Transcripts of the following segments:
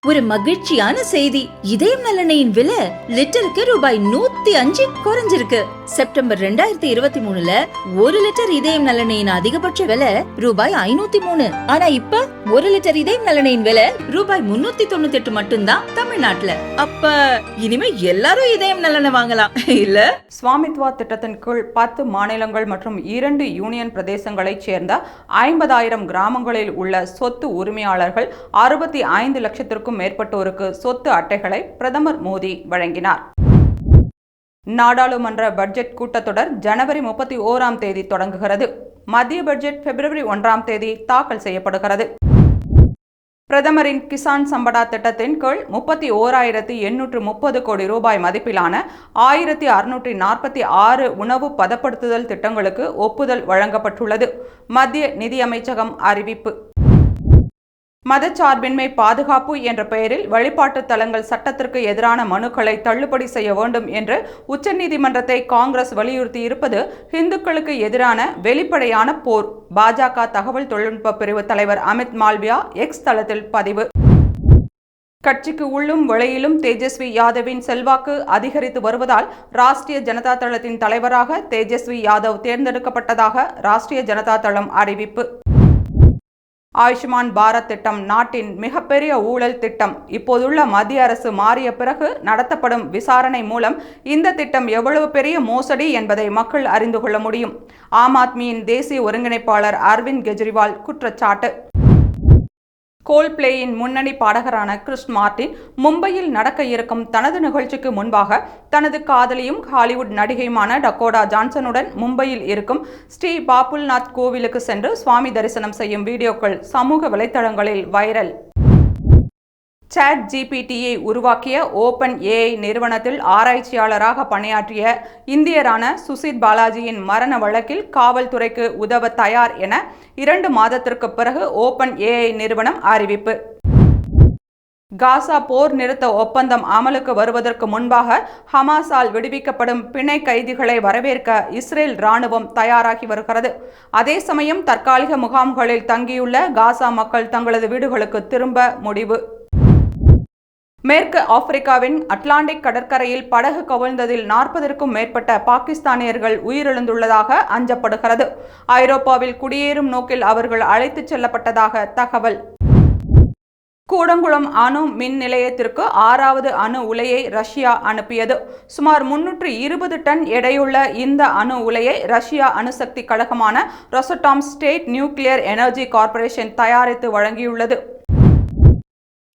ஒரு மகிழ்ச்சியான செய்தி. இதயம் நலனையின் விலை லிட்டருக்கு ரூபாய் 105 குறைஞ்சிருக்கு. செப்டம்பர் 2023ல 1 லிட்டர் இதயம் நலனையின் அதிகபட்ச விலை ரூபாய் 503. ஆனா இப்ப 1 லிட்டர் இதயம் நலனையின் விலை ரூபாய் 398 மட்டும்தான் தமிழ்நாட்டுல. அப்ப இனிமே எல்லாரும் இதயம் நலனை வாங்கலாம் இல்ல? ஸ்வாமித்வா திட்டத்தின் கீழ் 10 மாநிலங்கள் மற்றும் 2 யூனியன் பிரதேசங்களைச் சேர்ந்த 50,000 கிராமங்களில் உள்ள சொத்து உரிமையாளர்கள் 65 லட்சத்திற்கும் மேற்பட்டோருக்கு சொத்து அட்டைகளை பிரதமர் மோடி வழங்கினார். நாடாளுமன்ற பட்ஜெட் கூட்டத்தொடர் ஜனவரி 31ஆம் தேதி தொடங்குகிறது. மத்திய பட்ஜெட் பிப்ரவரி 1ஆம் தேதி தாக்கல் செய்யப்படுகிறது. பிரதமரின் கிசான் சம்படா திட்டத்தின் கீழ் 31,830 கோடி ரூபாய் மதிப்பிலான 1,646 உணவு பதப்படுத்துதல் திட்டங்களுக்கு ஒப்புதல் வழங்கப்பட்டுள்ளது. மத்திய நிதியமைச்சகம் அறிவிப்பு. மதச்சார்பின்மை பாதுகாப்பு என்ற பெயரில் வழிபாட்டு தலங்கள் சட்டத்திற்கு எதிரான மனுக்களை தள்ளுபடி செய்ய வேண்டும் என்று உச்சநீதிமன்றத்தை காங்கிரஸ் வலியுறுத்தி இருப்பது இந்துக்களுக்கு எதிரான வெளிப்படையான போர். பாஜக தகவல் தொழில்நுட்ப பிரிவு தலைவர் அமித் மால்வியா எக்ஸ் தளத்தில் பதிவு. கட்சிக்கு உள்ளும் வெளியிலும் தேஜஸ்வி யாதவின் செல்வாக்கு அதிகரித்து வருவதால் ராஷ்டிரிய ஜனதா தளத்தின் தலைவராக தேஜஸ்வி யாதவ் தேர்ந்தெடுக்கப்பட்டதாக ராஷ்டிரிய ஜனதா தளம் அறிவிப்பு. ஆயுஷ்மான் பாரத் திட்டம் நாட்டின் மிகப்பெரிய ஊழல் திட்டம். இப்போதுள்ள மத்திய அரசு மாறிய பிறகு நடத்தப்படும் விசாரணை மூலம் இந்த திட்டம் எவ்வளவு பெரிய மோசடி என்பதை மக்கள் அறிந்து கொள்ள முடியும். ஆம் ஆத்மியின் தேசிய ஒருங்கிணைப்பாளர் அரவிந்த் கெஜ்ரிவால் குற்றச்சாட்டு. கோல்பிளேயின் முன்னணி பாடகரான கிறிஸ் மார்ட்டின் மும்பையில் நடக்க இருக்கும் தனது நிகழ்ச்சிக்கு முன்பாக தனது காதலியும் ஹாலிவுட் நடிகையுமான டக்கோடா ஜான்சனுடன் மும்பையில் இருக்கும் ஸ்ரீ பாபுல்நாத் கோவிலுக்கு சென்று சுவாமி தரிசனம் செய்யும் வீடியோக்கள் சமூக வலைத்தளங்களில் வைரல். சாட் ஜிபிடியை உருவாக்கிய ஓபன் ஏஐ நிறுவனத்தில் ஆராய்ச்சியாளராக பணியாற்றிய இந்தியரான சுசித் பாலாஜியின் மரண வழக்கில் காவல்துறைக்கு உதவ தயார் என 2 மாதத்திற்கு பிறகு ஓபன் ஏஐ நிறுவனம் அறிவிப்பு. காசா போர் நிறுத்த ஒப்பந்தம் அமலுக்கு வருவதற்கு முன்பாக ஹமாஸால் விடுவிக்கப்படும் பிணை கைதிகளை வரவேற்க இஸ்ரேல் ராணுவம் தயாராகி வருகிறது. அதே சமயம் தற்காலிக முகாம்களில் தங்கியுள்ள காசா மக்கள் தங்களது வீடுகளுக்கு திரும்ப முடிவு. மேற்கு ஆப்பிரிக்காவின் அட்லாண்டிக் கடற்கரையில் படகு கவிழ்ந்ததில் 40க்கும் மேற்பட்ட பாகிஸ்தானியர்கள் உயிரிழந்துள்ளதாக அஞ்சப்படுகிறது. ஐரோப்பாவில் குடியேறும் நோக்கில் அவர்கள் அழைத்துச் செல்லப்பட்டதாக தகவல். கூடங்குளம் அணு மின் நிலையத்திற்கு 6வது அணு உலையை ரஷ்யா அனுப்பியது. சுமார் 320 டன் எடையுள்ள இந்த அணு உலையை ரஷ்யா அணுசக்தி கழகமான ரொசட்டாம் ஸ்டேட் நியூக்ளியர் எனர்ஜி கார்ப்பரேஷன் தயாரித்து வழங்கியுள்ளது.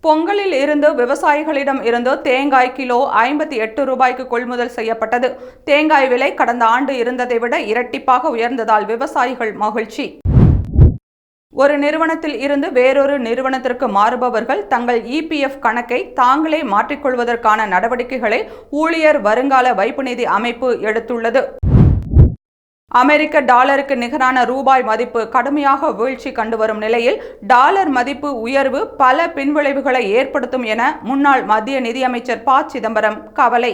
பொங்கலில் இருந்து விவசாயிகளிடம் இருந்து தேங்காய் கிலோ 58 ரூபாய்க்கு கொள்முதல் செய்யப்பட்டது. தேங்காய் விலை கடந்த ஆண்டு இருந்ததை விட இரட்டிப்பாக உயர்ந்ததால் விவசாயிகள் மகிழ்ச்சி. ஒரு நிறுவனத்தில் இருந்து வேறொரு நிறுவனத்திற்கு மாறுபவர்கள் தங்கள் இபிஎஃப் கணக்கை தாங்களே மாற்றிக்கொள்வதற்கான நடவடிக்கைகளை ஊழியர் வருங்கால வைப்பு நிதி அமைப்பு எடுத்துள்ளது. அமெரிக்க டாலருக்கு நிகரான ரூபாய் மதிப்பு கடுமையாக வீழ்ச்சி கண்டு வரும் நிலையில் டாலர் மதிப்பு உயர்வு பல பின்விளைவுகளை ஏற்படுத்தும் என முன்னாள் மத்திய நிதியமைச்சர் ப. சிதம்பரம் கவலை.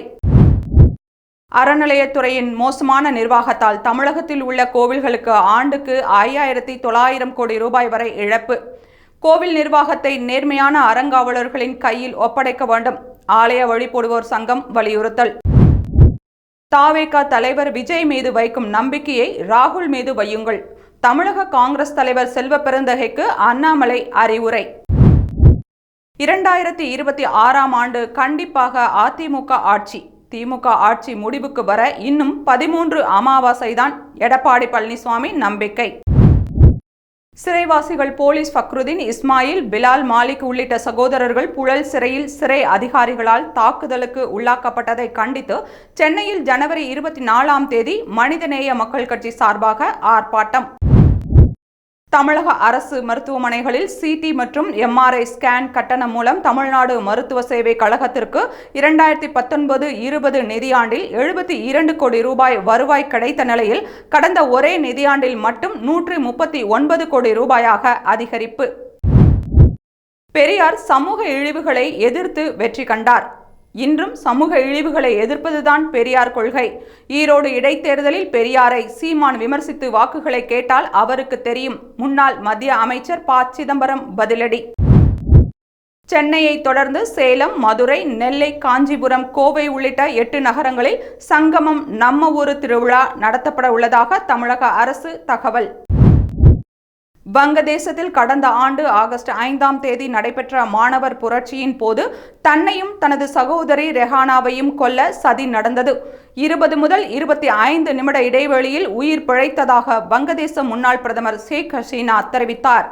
அறநிலையத்துறையின் மோசமான நிர்வாகத்தால் தமிழகத்தில் உள்ள கோவில்களுக்கு ஆண்டுக்கு 5,900 கோடி ரூபாய் வரை இழப்பு. கோவில் நிர்வாகத்தை நேர்மையான அறங்காவலர்களின் கையில் ஒப்படைக்க வேண்டும். ஆலய வழிபடுவோர் சங்கம் வலியுறுத்தல். தாவேகா தலைவர் விஜய் மீது வைக்கும் நம்பிக்கையை ராகுல் மீது வையுங்கள். தமிழக காங்கிரஸ் தலைவர் செல்வ பெருந்தகைக்கு அண்ணாமலை அறிவுரை. 2026ஆம் ஆண்டு கண்டிப்பாக அதிமுக ஆட்சி. திமுக ஆட்சி முடிவுக்கு வர இன்னும் 13 அமாவாசைதான். எடப்பாடி பழனிசாமி நம்பிக்கை. சிறைவாசிகள் போலீஸ் ஃபக்ருதீன், இஸ்மாயில், பிலால், மாலிக் உள்ளிட்ட சகோதரர்கள் புழல் சிறையில் சிறை அதிகாரிகளால் தாக்குதலுக்கு உள்ளாக்கப்பட்டதை கண்டித்து சென்னையில் ஜனவரி 24ஆம் தேதி மனிதநேய மக்கள் கட்சி சார்பாக ஆர்ப்பாட்டம். தமிழக அரசு மருத்துவமனைகளில் சிடி மற்றும் எம்ஆர்ஐ ஸ்கேன் கட்டணம் மூலம் தமிழ்நாடு மருத்துவ சேவை கழகத்திற்கு 2019-20 நிதியாண்டில் 72 கோடி ரூபாய் வருவாய் கிடைத்த நிலையில் கடந்த ஒரே நிதியாண்டில் மட்டும் 139 கோடி ரூபாயாக அதிகரிப்பு. பெரியார் சமூக இழிவுகளை எதிர்த்து வெற்றி கண்டார். இன்றும் சமூக இழிவுகளை எதிர்ப்பதுதான் பெரியார் கொள்கை. ஈரோடு இடைத்தேர்தலில் பெரியாரை சீமான் விமர்சித்து வாக்குகளை கேட்டால் அவருக்கு தெரியும். முன்னாள் மத்திய அமைச்சர் ப. சிதம்பரம் பதிலடி. சென்னையை தொடர்ந்து சேலம், மதுரை, நெல்லை, காஞ்சிபுரம், கோவை உள்ளிட்ட 8 நகரங்களில் சங்கமம் நம்ம ஊரு திருவிழா நடத்தப்பட உள்ளதாக தமிழக அரசு தகவல். வங்கதேசத்தில் கடந்த ஆண்டு ஆகஸ்ட் 5ஆம் தேதி நடைபெற்ற மாணவர் புரட்சியின் போது தன்னையும் தனது சகோதரி ரெஹானாவையும் கொல்ல சதி நடந்தது. 20 முதல் 25 நிமிட இடைவெளியில் உயிர் பிழைத்ததாக வங்கதேச முன்னாள் பிரதமர் ஷேக் ஹசீனா தெரிவித்தார்.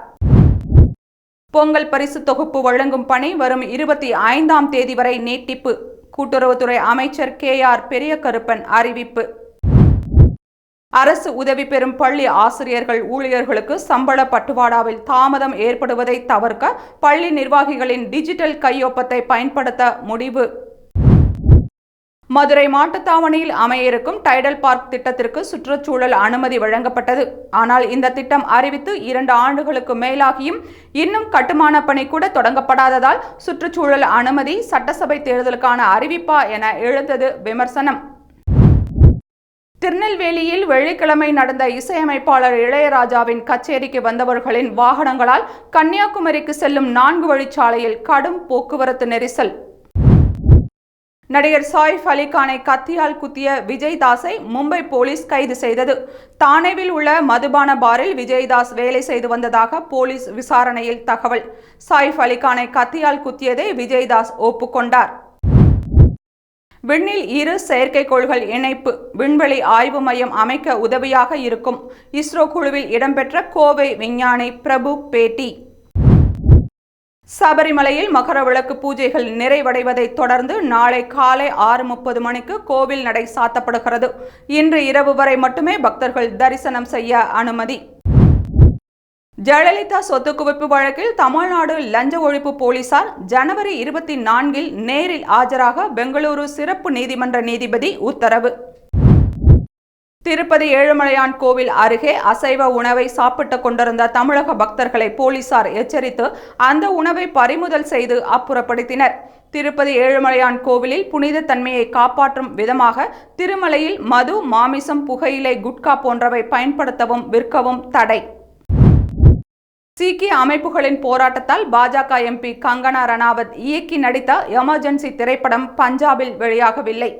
பொங்கல் பரிசு தொகுப்பு வழங்கும் பணி வரும் 25ஆம் தேதி வரை நீட்டிப்பு. கூட்டுறவுத்துறை அமைச்சர் KR பெரியகருப்பன் அறிவிப்பு. அரசு உதவி பெறும் பள்ளி ஆசிரியர்கள், ஊழியர்களுக்கு சம்பள பட்டுவாடாவில் தாமதம் ஏற்படுவதை தவிர்க்க பள்ளி நிர்வாகிகளின் டிஜிட்டல் கையொப்பத்தை பயன்படுத்த முடிவு. மதுரை மாட்டுத்தாவணியில் அமைய இருக்கும் டைடல் பார்க் திட்டத்திற்கு சுற்றுச்சூழல் அனுமதி வழங்கப்பட்டது. ஆனால் இந்த திட்டம் அறிவித்து 2 ஆண்டுகளுக்கு மேலாகியும் இன்னும் கட்டுமான பணி கூட தொடங்கப்படாததால் சுற்றுச்சூழல் அனுமதி சட்டசபை தேர்தலுக்கான அறிவிப்பா என எழுந்தது விமர்சனம். திருநெல்வேலியில் வெள்ளிக்கிழமை நடந்த இசையமைப்பாளர் இளையராஜாவின் கச்சேரிக்கு வந்தவர்களின் வாகனங்களால் கன்னியாகுமரிக்கு செல்லும் 4 வழிச்சாலையில் கடும் போக்குவரத்து நெரிசல். நடிகர் சாயிஃப் அலி கானை கத்தியால் குத்திய விஜய்தாஸை மும்பை போலீஸ் கைது செய்தது. தானேவில் உள்ள மதுபான பாரில் விஜய்தாஸ் வேலை செய்து வந்ததாக போலீஸ் விசாரணையில் தகவல். சாயிஃப் அலி கானை கத்தியால் குத்தியதை விஜய்தாஸ் ஒப்புக்கொண்டார். விண்ணில் 2 செயற்கைக்கோள்கள் இணைப்பு. விண்வெளி ஆய்வு மையம் அமைக்க உதவியாக இருக்கும். இஸ்ரோ குழுவில் இடம்பெற்ற கோவை விஞ்ஞானி பிரபு பேட்டி. சபரிமலையில் மகர விளக்கு பூஜைகள் நிறைவடைவதை தொடர்ந்து நாளை காலை 6:30 மணிக்கு கோவில் நடை சாத்தப்படுகிறது. இன்று இரவு வரை மட்டுமே பக்தர்கள் தரிசனம் செய்ய அனுமதி. ஜெயலலிதா சொத்து குவிப்பு வழக்கில் தமிழ்நாடு லஞ்ச ஒழிப்பு போலீசார் ஜனவரி 24இல் நேரில் ஆஜராக பெங்களூரு சிறப்பு நீதிமன்ற நீதிபதி உத்தரவு. திருப்பதி ஏழுமலையான் கோவில் அருகே அசைவ உணவை சாப்பிட்டுக் கொண்டிருந்த தமிழக பக்தர்களை போலீசார் எச்சரித்து அந்த உணவை பறிமுதல் செய்து அப்புறப்படுத்தினர். திருப்பதி ஏழுமலையான் கோவிலில் புனித தன்மையை காப்பாற்றும் விதமாக திருமலையில் மது, மாமிசம், புகையிலை, குட்கா போன்றவை பயன்படுத்தவும் விற்கவும் தடை. சீக்கிய அமைப்புகளின் போராட்டத்தால் பாஜக MP கங்கனா ரணாவத் இயக்கி நடித்த எமர்ஜென்சி திரைப்படம் பஞ்சாபில் வெளியாகவில்லை.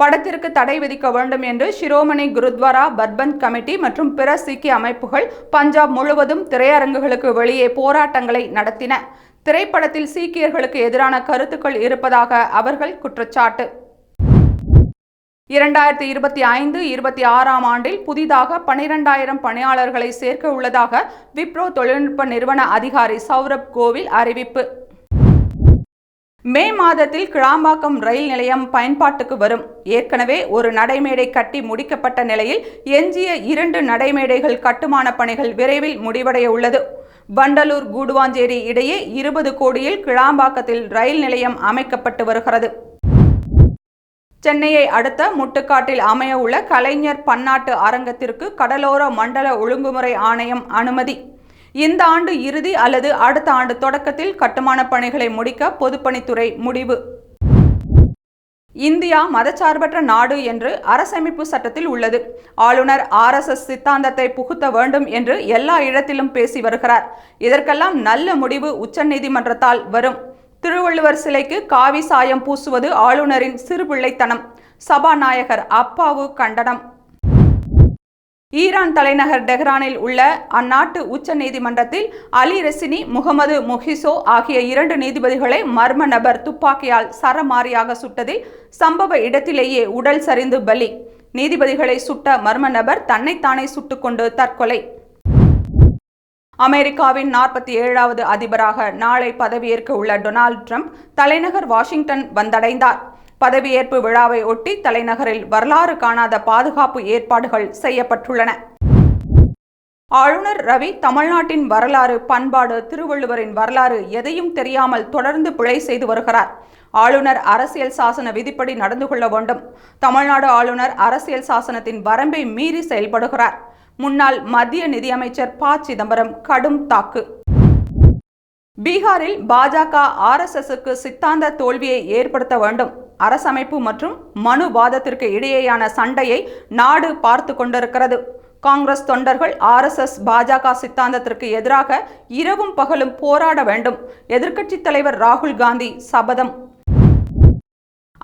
படத்திற்கு தடை விதிக்க வேண்டும் என்று ஷிரோமணி குருத்வாரா பர்பந்த் கமிட்டி மற்றும் பிற சீக்கிய அமைப்புகள் பஞ்சாப் முழுவதும் திரையரங்குகளுக்கு வெளியே போராட்டங்களை நடத்தின. திரைப்படத்தில் சீக்கியர்களுக்கு எதிரான கருத்துக்கள் இருப்பதாக அவர்கள் குற்றச்சாட்டு. 2025-26ஆம் ஆண்டில் புதிதாக 12,000 பணியாளர்களை சேர்க்க உள்ளதாக விப்ரோ தொழில்நுட்ப நிறுவன அதிகாரி சௌரப் கோவில் அறிவிப்பு. மே மாதத்தில் கிளாம்பாக்கம் ரயில் நிலையம் பயன்பாட்டுக்கு வரும். ஏற்கனவே ஒரு நடைமேடை கட்டி முடிக்கப்பட்ட நிலையில் எஞ்சிய 2 நடைமேடைகள் கட்டுமான பணிகள் விரைவில் முடிவடைய உள்ளது. வண்டலூர் கூடுவாஞ்சேரி இடையே 20 கோடியில் கிளாம்பாக்கத்தில் ரயில் நிலையம் அமைக்கப்பட்டு வருகிறது. சென்னையை அடுத்த முட்டுக்காட்டில் அமைய உள்ள கலைஞர் பன்னாட்டு அரங்கத்திற்கு கடலோர மண்டல ஒழுங்குமுறை ஆணையம் அனுமதி. இந்த ஆண்டு இறுதி அல்லது அடுத்த ஆண்டு தொடக்கத்தில் கட்டுமான பணிகளை முடிக்க பொதுப்பணித்துறை முடிவு. இந்தியா மதச்சார்பற்ற நாடு என்று அரசமைப்பு சட்டத்தில் உள்ளது. ஆளுநர் RSS சித்தாந்தத்தை புகுத்த வேண்டும் என்று எல்லா இடத்திலும் பேசி வருகிறார். இதற்கெல்லாம் நல்ல முடிவு உச்சநீதிமன்றத்தால் வரும். திருவள்ளுவர் சிலைக்கு காவி சாயம் பூசுவது ஆளுநரின் சிறுபிள்ளைத்தனம். சபாநாயகர் அப்பாவு கண்டனம். ஈரான் தலைநகர் டெஹ்ரானில் உள்ள அந்நாட்டு உச்ச நீதிமன்றத்தில் அலி ரெசினி, முகமது முஹிசோ ஆகிய 2 நீதிபதிகளை மர்ம நபர் துப்பாக்கியால் சரமாரியாக சுட்டதில் சம்பவ இடத்திலேயே உடல் சரிந்து பலி. நீதிபதிகளை சுட்ட மர்ம நபர் தன்னைத்தானே சுட்டுக்கொண்டு தற்கொலை. அமெரிக்காவின் 47வது அதிபராக நாளை பதவியேற்க உள்ள டொனால்ட் ட்ரம்ப் தலைநகர் வாஷிங்டன் வந்தடைந்தார். பதவியேற்பு விழாவை ஒட்டி தலைநகரில் வரலாறு காணாத பாதுகாப்பு ஏற்பாடுகள் செய்யப்பட்டுள்ளன. ஆளுநர் ரவி தமிழ்நாட்டின் வரலாறு, பண்பாடு, திருவள்ளுவரின் வரலாறு எதையும் தெரியாமல் தொடர்ந்து பிழை செய்து வருகிறார். ஆளுநர் அரசியல் சாசன விதிப்படி நடந்து கொள்ள வேண்டும். தமிழ்நாடு ஆளுநர் அரசியல் சாசனத்தின் வரம்பை மீறி செயல்படுகிறார். முன்னாள் மத்திய நிதியமைச்சர் ப. சிதம்பரம் கடும் தாக்கு. பீகாரில் பாஜக RSSக்கு சித்தாந்த தோல்வியை ஏற்படுத்த வேண்டும். அரசமைப்பு மற்றும் மனுவாதத்திற்கு இடையேயான சண்டையை நாடு பார்த்து கொண்டிருக்கிறது. காங்கிரஸ் தொண்டர்கள் RSS பாஜக சித்தாந்தத்திற்கு எதிராக இரவும் பகலும் போராட வேண்டும். எதிர்க்கட்சித் தலைவர் ராகுல் காந்தி சபதம்.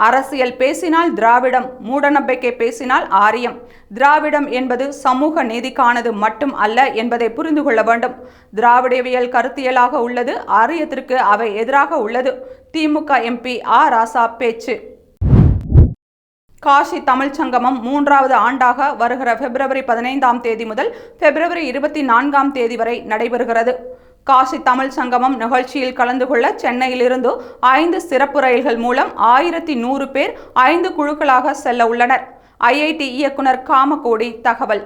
அரசியல் பேசினால் திராவிடம், மூடநம்பிக்கை பேசினால் ஆரியம். திராவிடம் என்பது சமூக நீதிக்கானது மட்டும் அல்ல என்பதை புரிந்து கொள்ள வேண்டும். திராவிடவியல் கருத்தியலாக உள்ளது, ஆரியத்திற்கு அவை எதிராக உள்ளது. திமுக MP ராசா பேச்சு. காசி தமிழ்ச் சங்கமம் 3வது ஆண்டாக வருகிற பிப்ரவரி 15ஆம் தேதி முதல் பிப்ரவரி 24ஆம் தேதி வரை நடைபெறுகிறது. காசி தமிழ் சங்கமம் நிகழ்ச்சியில் கலந்து கொள்ள சென்னையிலிருந்து 5 சிறப்பு ரயில்கள் மூலம் 1100 பேர் 5 குழுக்களாக செல்ல உள்ளனர். IIT இயக்குனர் காமகோடி தகவல்.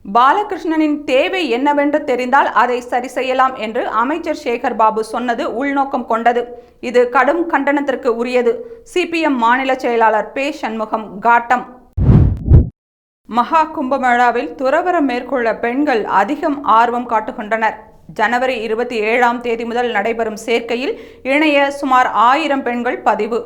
பாலகிருஷ்ணனின் தேவை என்னவென்று தெரிந்தால் அதை சரி செய்யலாம் என்று அமைச்சர் சேகர் பாபு சொன்னது உள்நோக்கம் கொண்டது. இது கடும் கண்டனத்திற்கு உரியது. CPM மாநில செயலாளர் பே. சண்முகம் காட்டம். மகா கும்பமேளாவில் துறவறம் மேற்கொள்ள பெண்கள் அதிகம் ஆர்வம் காட்டுகின்றனர். ஜனவரி 27ஆம் தேதி முதல் நடைபெறும் சேர்க்கையில் இணைய சுமார் 1000 பெண்கள் பதிவு.